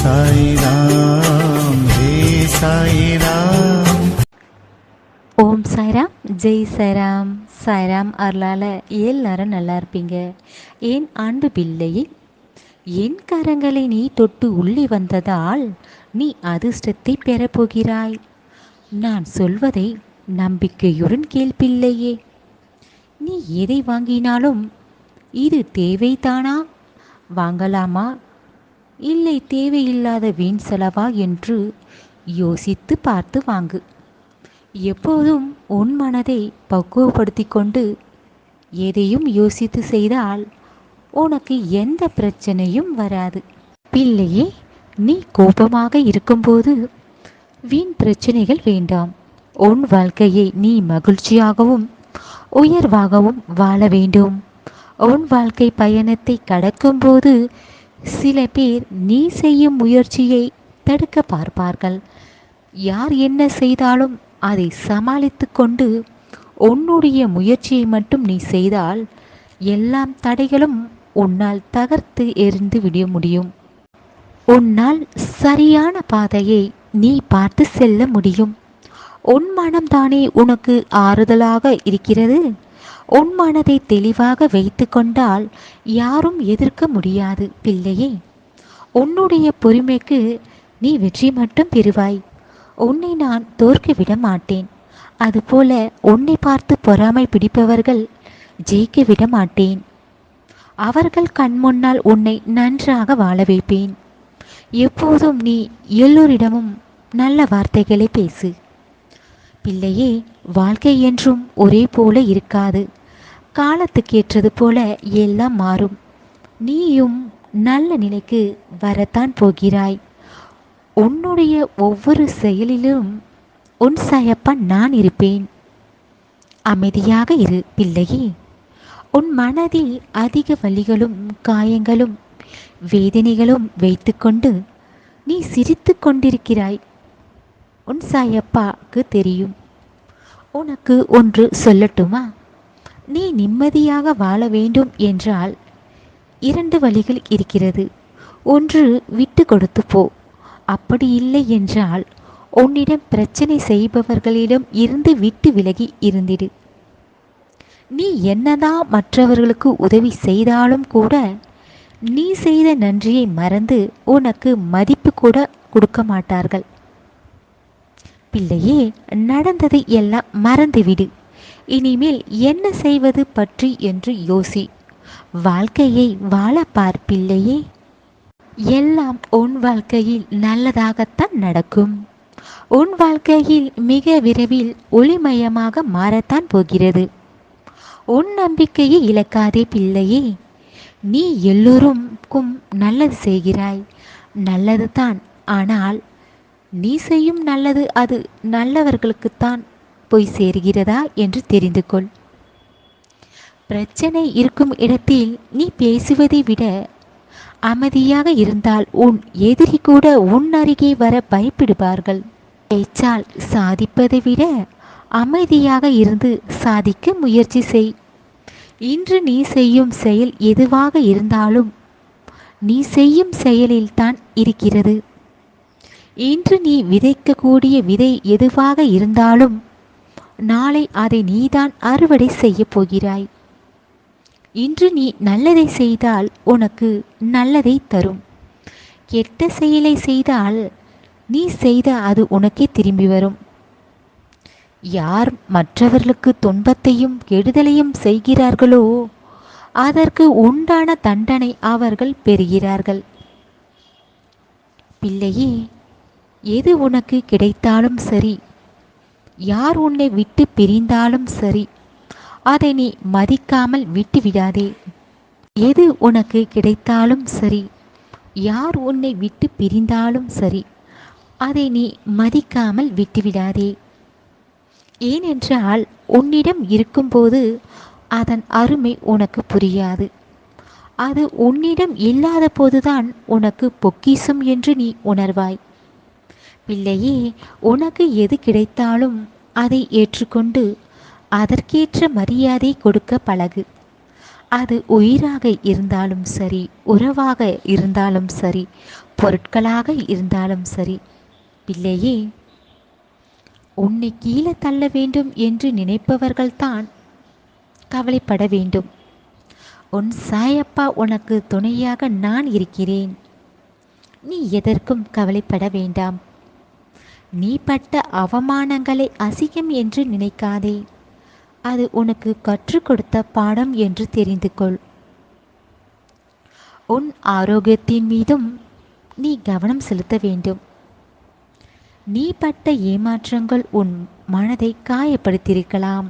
சாய்ராம் ஹே சாய்ராம். ஓம் சாய்ராம், ஜெய் சாய்ராம். சாய்ராம் அருளால் எல்லாரும் நல்லா இருப்பீங்க. என் அன்பு பிள்ளையே, என் கரங்களை நீ தொட்டு உள்ளே வந்ததால் நீ அதிர்ஷ்டத்தை பெறப்போகிறாய். நான் சொல்வதை நம்பிக்கையுடன் கேள் பிள்ளையே. நீ எதை வாங்கினாலும் இது தேவைதானா, வாங்கலாமா, இல்லை தேவையில்லாத வீண் செலவா என்று யோசித்து பார்த்து வாங்கு. எப்போதும் உன் மனதை பக்குவப்படுத்தி கொண்டு எதையும் யோசித்து செய்தால் உனக்கு எந்த பிரச்சனையும் வராது. பிள்ளையே, நீ கோபமாக இருக்கும்போது வீண் பிரச்சனைகள் வேண்டாம். உன் வாழ்க்கையை நீ மகிழ்ச்சியாகவும் உயர்வாகவும் வாழ வேண்டும். உன் வாழ்க்கை பயணத்தை கடக்கும்போது சில பேர் நீ செய்யும் முயற்சியை தடுக்க பார்ப்பார்கள். யார் என்ன செய்தாலும் அதை சமாளித்து கொண்டு உன்னுடைய முயற்சியை மட்டும் நீ செய்தால் எல்லாம் தடைகளும் உன்னால் தகர்த்து எறிந்து விட முடியும். உன்னால் சரியான பாதையை நீ பார்த்து செல்ல முடியும். உன் மனம்தானே உனக்கு ஆறுதலாக இருக்கிறது. உன் மனதை தெளிவாக வைத்து கொண்டால் யாரும் எதிர்க்க முடியாது பிள்ளையே. உன்னுடைய பொறுமைக்கு நீ வெற்றி மட்டும் பெறுவாய். உன்னை நான் தோற்க விட மாட்டேன். அதுபோல உன்னை பார்த்து பொறாமை பிடிப்பவர்கள் ஜெயிக்க விட மாட்டேன். அவர்கள் கண் முன்னால் உன்னை நன்றாக வாழ வைப்பேன். எப்போதும் நீ எல்லோரிடமும் நல்ல வார்த்தைகளை பேசு பிள்ளையே. வாழ்க்கை என்றும் ஒரே போல இருக்காது. காலத்துக்கேற்றது போல எல்லாம் மாறும். நீயும் நல்ல நிலைக்கு வரத்தான் போகிறாய். உன்னுடைய ஒவ்வொரு செயலிலும் உன் சாயப்பா நான் இருப்பேன். அமைதியாக இரு பிள்ளையே. உன் மனதில் அதிக வலிகளும் காயங்களும் வேதனைகளும் வைத்துக்கொண்டு நீ சிரித்து கொண்டிருக்கிறாய். உன் சாயப்பாக்கு தெரியும். உனக்கு ஒன்று சொல்லட்டுமா? நீ நிம்மதியாக வாழ வேண்டும் என்றால் 2 வழிகள் இருக்கிறது. ஒன்று, விட்டு கொடுத்து போ. அப்படி இல்லை என்றால் உன்னிடம் பிரச்சனை செய்பவர்களிடம் இருந்து விட்டு விலகி இருந்திடு. நீ என்னதான் மற்றவர்களுக்கு உதவி செய்தாலும் கூட நீ செய்த நன்றியை மறந்து உனக்கு மதிப்பு கூட கொடுக்க மாட்டார்கள். பிள்ளையே, நடந்ததை எல்லாம் மறந்துவிடு. இனிமேல் என்ன செய்வது பற்றி என்று யோசி. வாழ்க்கையை வாழ பார் பிள்ளையே. எல்லாம் உன் வாழ்க்கையில் நல்லதாகத்தான் நடக்கும். உன் வாழ்க்கையில் மிக விரைவில் ஒளிமயமாக மாறத்தான் போகிறது. உன் நம்பிக்கையை இழக்காதே பிள்ளையே. நீ எல்லோருக்கும் நல்லது செய்கிறாய், நல்லது தான். ஆனால் நீ செய்யும் நல்லது அது நல்லவர்களுக்குத்தான் போய் சேர்கிறதா என்று தெரிந்து கொள். பிரச்சனை இருக்கும் இடத்தில் நீ பேசுவதை விட அமைதியாக இருந்தால் உன் எதிரி கூட உன் அருகே வர பயப்படுவார்கள். பேச்சால் சாதிப்பதை விட அமைதியாக இருந்து சாதிக்க முயற்சி செய். இன்று நீ செய்யும் செயல் எதுவாக இருந்தாலும் நீ செய்யும் செயலில்தான் இருக்கிறது. இன்று நீ விதைக்கக்கூடிய விதை எதுவாக இருந்தாலும் நாளை அதை நீதான் அறுவடை செய்ய போகிறாய். இன்று நீ நல்லதை செய்தால் உனக்கு நல்லதை தரும். கெட்ட செயலை செய்தால் நீ செய்த அது உனக்கே திரும்பி வரும். யார் மற்றவர்களுக்கு துன்பத்தையும் கெடுதலையும் செய்கிறார்களோ அதற்கு உண்டான தண்டனை அவர்கள் பெறுகிறார்கள். பிள்ளையே, எது உனக்கு கிடைத்தாலும் சரி, யார் உன்னை விட்டு பிரிந்தாலும் சரி, அதை நீ மதிக்காமல் விட்டு விடாதே. எது உனக்கு கிடைத்தாலும் சரி, யார் உன்னை விட்டு பிரிந்தாலும் சரி, அதை நீ மதிக்காமல் விட்டுவிடாதே. ஏனென்றால் உன்னிடம் இருக்கும்போது அதன் அருமை உனக்கு புரியாது. அது உன்னிடம் இல்லாத போதுதான் உனக்கு பொக்கிஷம் என்று நீ உணர்வாய். பிள்ளையே, உனக்கு எது கிடைத்தாலும் அதை ஏற்றுக்கொண்டு அதற்கேற்ற மரியாதை கொடுக்க பழகு. அது உயிராக இருந்தாலும் சரி, உறவாக இருந்தாலும் சரி, பொருட்களாக இருந்தாலும் சரி. பிள்ளையே, உன்னை கீழே தள்ள வேண்டும் என்று நினைப்பவர்கள்தான் கவலைப்பட வேண்டும். உன் சாயப்பா உனக்கு துணையாக நான் இருக்கிறேன். நீ எதற்கும் கவலைப்பட வேண்டாம். நீ பட்ட அவமானங்களை அசிங்கம் என்று நினைக்காதே. அது உனக்கு கற்றுக் கொடுத்த பாடம் என்று தெரிந்து கொள். உன் ஆரோக்கியத்தின் மீதும் நீ கவனம் செலுத்த வேண்டும். நீ பட்ட ஏமாற்றங்கள் உன் மனதை காயப்படுத்தியிருக்கலாம்.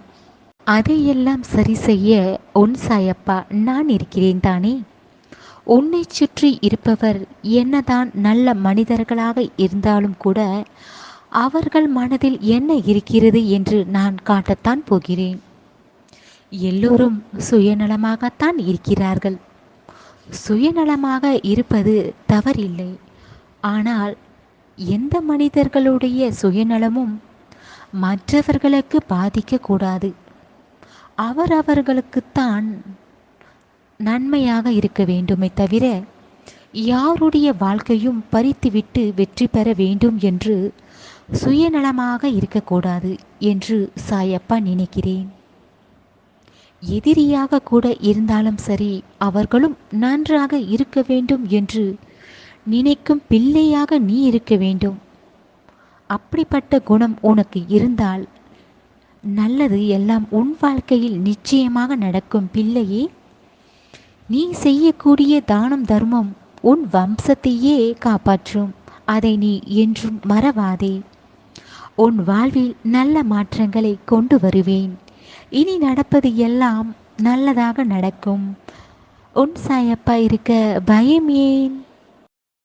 அதையெல்லாம் சரி செய்ய உன் சாயப்பா நான் இருக்கிறேன் தானே. உன்னை சுற்றி இருப்பவர் என்னதான் நல்ல மனிதர்களாக இருந்தாலும் கூட அவர்கள் மனதில் என்ன இருக்கிறது என்று நான் காட்டத்தான் போகிறேன். எல்லோரும் சுயநலமாகத்தான் இருக்கிறார்கள். சுயநலமாக இருப்பது தவறில்லை. ஆனால் எந்த மனிதர்களுடைய சுயநலமும் மற்றவர்களுக்கு பாதிக்கக்கூடாது. அவர்களுக்குத்தான் நன்மையாக இருக்க வேண்டுமே தவிர யாருடைய வாழ்க்கையும் பறித்துவிட்டு வெற்றி பெற வேண்டும் என்று சுயநலமாக இருக்கக்கூடாது என்று சாயப்பா நினைக்கிறேன். எதிரியாக கூட இருந்தாலும் சரி, அவர்களும் நன்றாக இருக்க வேண்டும் என்று நினைக்கும் பிள்ளையாக நீ இருக்க வேண்டும். அப்படிப்பட்ட குணம் உனக்கு இருந்தால் நல்லது எல்லாம் உன் வாழ்க்கையில் நிச்சயமாக நடக்கும். பிள்ளையே, நீ செய்யக்கூடிய தானம் தர்மம் உன் வம்சத்தையே காப்பாற்றும். அதை நீ என்றும் மறவாதே. உன் வாழ்வில் நல்ல மாற்றங்களை கொண்டு வருவேன். இனி நடப்பது எல்லாம் நல்லதாக நடக்கும். உன் சாயப்பா இருக்க பயம் ஏன்?